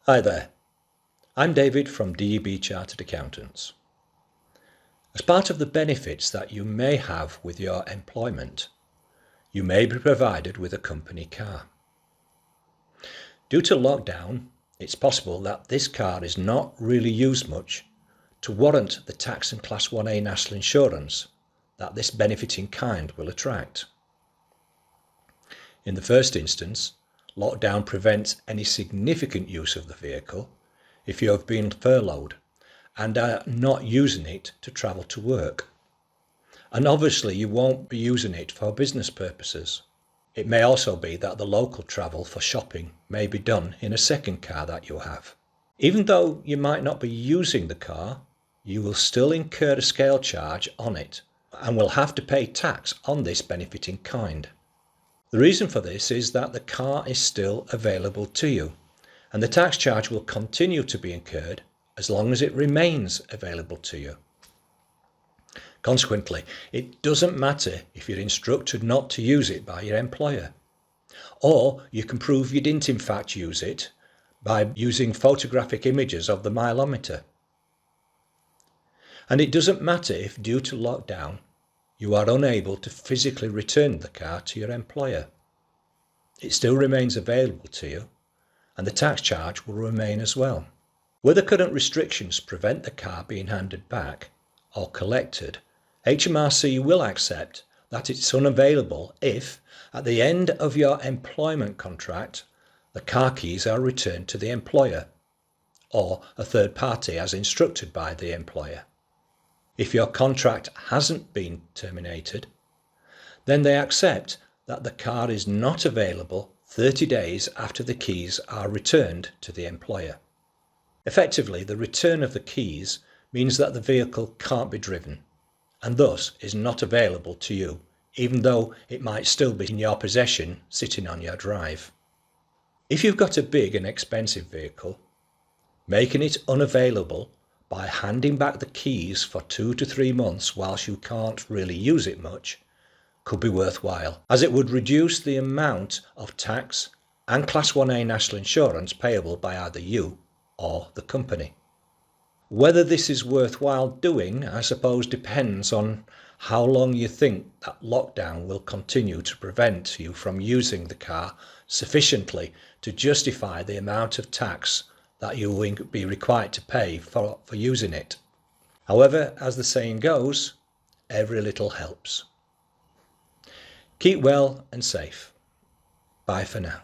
Hi there, I'm David from DEB Chartered Accountants. As part of the benefits that you may have with your employment, you may be provided with a company car. Due to lockdown, it's possible that this car is not really used much to warrant the tax and Class 1A national insurance that this benefit in kind will attract. In the first instance, lockdown prevents any significant use of the vehicle if you have been furloughed and are not using it to travel to work. And obviously you won't be using it for business purposes. It may also be that the local travel for shopping may be done in a second car that you have. Even though you might not be using the car, you will still incur a scale charge on it and will have to pay tax on this benefit in kind. The reason for this is that the car is still available to you, and the tax charge will continue to be incurred as long as it remains available to you. Consequently, it doesn't matter if you're instructed not to use it by your employer, or you can prove you didn't in fact use it by using photographic images of the mileometer. And it doesn't matter if due to lockdown you are unable to physically return the car to your employer. It still remains available to you, and the tax charge will remain as well. Where the current restrictions prevent the car being handed back or collected, HMRC will accept that it's unavailable if, at the end of your employment contract, the car keys are returned to the employer or a third party as instructed by the employer. If your contract hasn't been terminated, then they accept that the car is not available 30 days after the keys are returned to the employer. Effectively, the return of the keys means that the vehicle can't be driven and thus is not available to you, even though it might still be in your possession sitting on your drive. If you've got a big and expensive vehicle, making it unavailable by handing back the keys for 2 to 3 months whilst you can't really use it much could be worthwhile, as it would reduce the amount of tax and Class 1A national insurance payable by either you or the company. Whether this is worthwhile doing, I suppose, depends on how long you think that lockdown will continue to prevent you from using the car sufficiently to justify the amount of tax that you will be required to pay for using it. However, as the saying goes, every little helps. Keep well and safe. Bye for now.